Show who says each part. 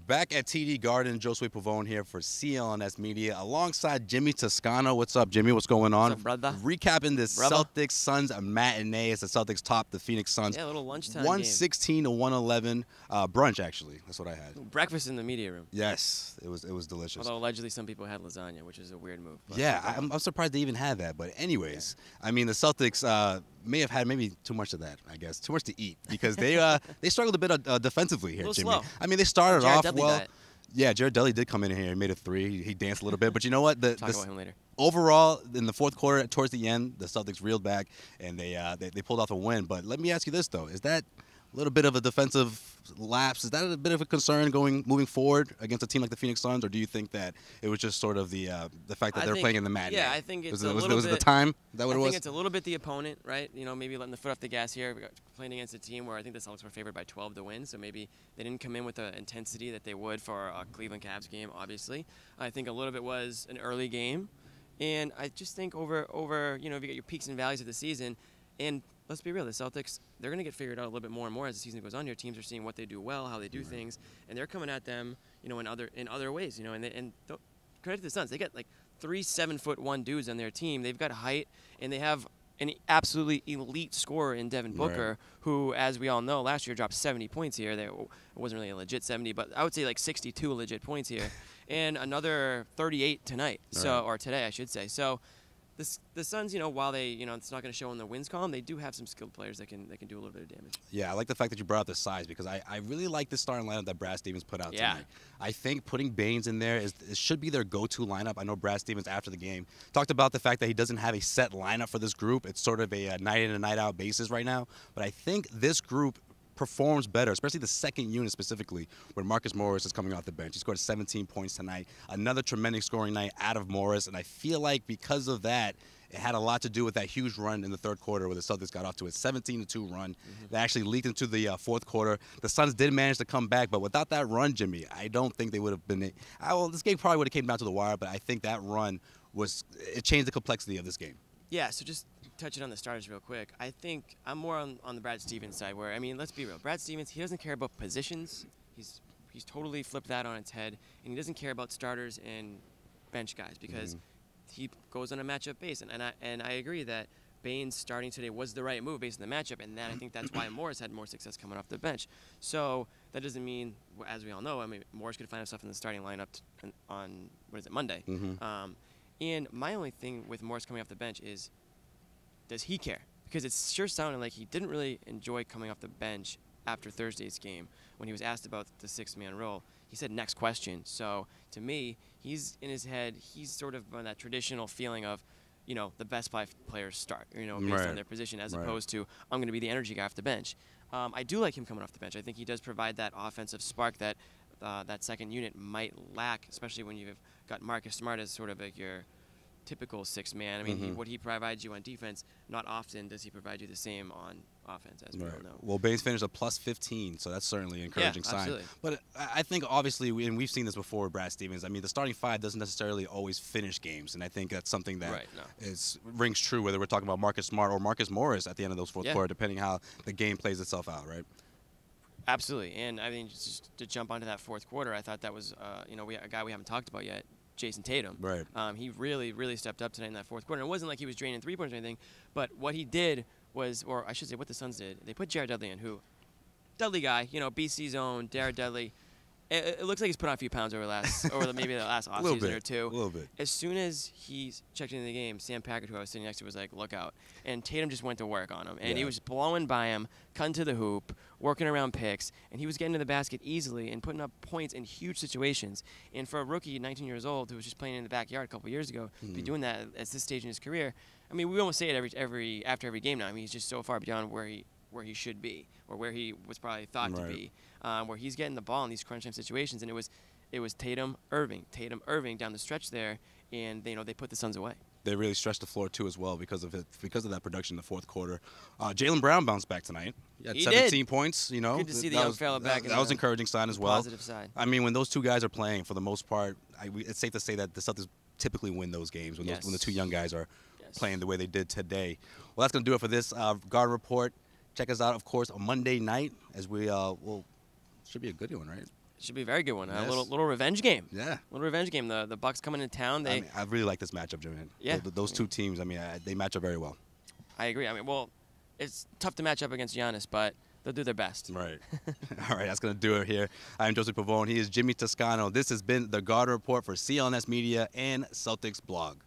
Speaker 1: Back at TD Garden, Josue Pavone here for CLNS Media, alongside Jimmy Toscano. What's up, Jimmy? What's going on?
Speaker 2: What's up, brother?
Speaker 1: Recapping this
Speaker 2: Brother.
Speaker 1: Celtics Suns matinee as the Celtics top the Phoenix Suns.
Speaker 2: Yeah, a little lunchtime
Speaker 1: 116 to 111. Brunch, actually. That's what I had.
Speaker 2: Breakfast in the media room.
Speaker 1: Yes, it was delicious.
Speaker 2: Although allegedly some people had lasagna, which is a weird move.
Speaker 1: Yeah, I'm surprised they even had that. But anyways, yeah. I mean, the Celtics may have had maybe too much of that, I guess. Too much to eat because they struggled a bit defensively here, Jimmy.
Speaker 2: Slow.
Speaker 1: I mean, they started
Speaker 2: Jared
Speaker 1: off
Speaker 2: Dudley
Speaker 1: well.
Speaker 2: diet.
Speaker 1: Yeah, Jared Dudley did come in here and made a three. He danced a little bit. But you know what?
Speaker 2: Talk about him later.
Speaker 1: Overall, in the fourth quarter, towards the end, the Celtics reeled back and they pulled off a win. But let me ask you this, though. Is that a little bit of a defensive lapse? Is that a bit of a concern moving forward against a team like the Phoenix Suns? Or do you think that it was just sort of the fact that they're playing in the matinee?
Speaker 2: Yeah, I think it's
Speaker 1: was
Speaker 2: a
Speaker 1: it,
Speaker 2: little
Speaker 1: was
Speaker 2: bit.
Speaker 1: it the time? Is that what it was?
Speaker 2: I think it's a little bit the opponent, right? You know, maybe letting the foot off the gas here. We got playing against a team where I think the Celtics were favored by 12 to win, so maybe they didn't come in with the intensity that they would for a Cleveland Cavs game, obviously. I think a little bit was an early game. And I just think over you know, if you get your peaks and valleys of the season, and let's be real, the Celtics, they're going to get figured out a little bit more and more as the season goes on. Your teams are seeing what they do well, how they do things, and they're coming at them, you know, in other ways, you know. And credit to the Suns, they got like 3 7'1" dudes on their team. They've got height, and they have an absolutely elite scorer in Devin Booker, who, as we all know, last year dropped 70 points here. It wasn't really a legit 70, but I would say like 62 legit points here, and another 38 tonight. Or today, I should say. So. The Suns, you know, while they, you know, it's not going to show in the wins column, they do have some skilled players that can do a little bit of damage. Yeah,
Speaker 1: I like the fact that you brought up the size because I really like the starting lineup that Brad Stevens put out tonight. I think putting Baines in there should be their go-to lineup. I know Brad Stevens after the game talked about the fact that he doesn't have a set lineup for this group. It's sort of a night in and night out basis right now. But I think this group performs better, especially the second unit specifically, when Marcus Morris is coming off the bench. He scored 17 points tonight. Another tremendous scoring night out of Morris, and I feel like because of that, it had a lot to do with that huge run in the third quarter where the Celtics got off to a 17-2 run. That actually leaked into the fourth quarter. The Suns did manage to come back, but without that run, Jimmy, I don't think they would have been – well, this game probably would have came down to the wire, but I think that run it changed the complexity of this game.
Speaker 2: Yeah, so just touching on the starters real quick, I think I'm more on the Brad Stevens side where, I mean, let's be real. Brad Stevens, he doesn't care about positions. He's totally flipped that on its head, and he doesn't care about starters and bench guys because he goes on a matchup base. And I agree that Baines starting today was the right move based on the matchup, and then I think that's why Morris had more success coming off the bench. So that doesn't mean, as we all know, I mean, Morris could find himself in the starting lineup on Monday. And my only thing with Morris coming off the bench is, does he care? Because it sure sounded like he didn't really enjoy coming off the bench after Thursday's game. When he was asked about the 6-man role, he said, next question. So to me, he's in his head, he's sort of on that traditional feeling of, you know, the best 5 players start, you know, based on their position, as opposed to, I'm going to be the energy guy off the bench. I do like him coming off the bench. I think he does provide that offensive spark that that second unit might lack, especially when you've got Marcus Smart as sort of like your typical 6-man. I mean, what he provides you on defense, not often does he provide you the same on offense, as we all know.
Speaker 1: Well, Baines finished a +15, so that's certainly an encouraging sign.
Speaker 2: Absolutely.
Speaker 1: But I think, obviously, and we've seen this before with Brad Stevens, I mean, the starting 5 doesn't necessarily always finish games, and I think that's something that rings true, whether we're talking about Marcus Smart or Marcus Morris at the end of those fourth quarter, depending how the game plays itself out, right?
Speaker 2: Absolutely. And, I mean, just to jump onto that fourth quarter, I thought that was, you know, a guy we haven't talked about yet, Jason Tatum. He really, really stepped up tonight in that fourth quarter. And it wasn't like he was draining 3-pointers or anything, but what he did was, or I should say what the Suns did, they put Jared Dudley in, who, Dudley guy, you know, BC zone, Jared Dudley. It looks like he's put on a few pounds over maybe the last offseason or two.
Speaker 1: A little bit.
Speaker 2: As soon as he checked into the game, Sam Packard, who I was sitting next to, was like, look out. And Tatum just went to work on him. And he was blowing by him, cutting to the hoop, working around picks, and he was getting to the basket easily and putting up points in huge situations. And for a rookie, 19 years old, who was just playing in the backyard a couple years ago, to be doing that at this stage in his career, I mean, we almost say it after every game now. I mean, he's just so far beyond where he should be, or where he was probably thought to be, where he's getting the ball in these crunch time situations. And it was Tatum Irving down the stretch there, and they put the Suns away.
Speaker 1: They really stretched the floor too as well because of that production in the fourth quarter. Jaylen Brown bounced back tonight. He had 17 points. You know,
Speaker 2: good to see the young fella back.
Speaker 1: That was an encouraging sign as well.
Speaker 2: Positive side.
Speaker 1: I mean, when those two guys are playing, for the most part, it's safe to say that the Celtics typically win those games when the two young guys are playing the way they did today. Well, that's going to do it for this Guard Report. Check us out, of course, on Monday night as we should be a good one, right?
Speaker 2: Should be a very good one.
Speaker 1: Yes.
Speaker 2: A little revenge game.
Speaker 1: Yeah.
Speaker 2: Little revenge game. The Bucks coming into town.
Speaker 1: I really like this matchup, Jermaine.
Speaker 2: Yeah.
Speaker 1: Those two teams, they match up very well.
Speaker 2: I agree. Well, it's tough to match up against Giannis, but they'll do their best.
Speaker 1: Right. All right, that's going to do it here. I am Joseph Pavone. He is Jimmy Toscano. This has been the Garden Report for CLNS Media and Celtics Blog.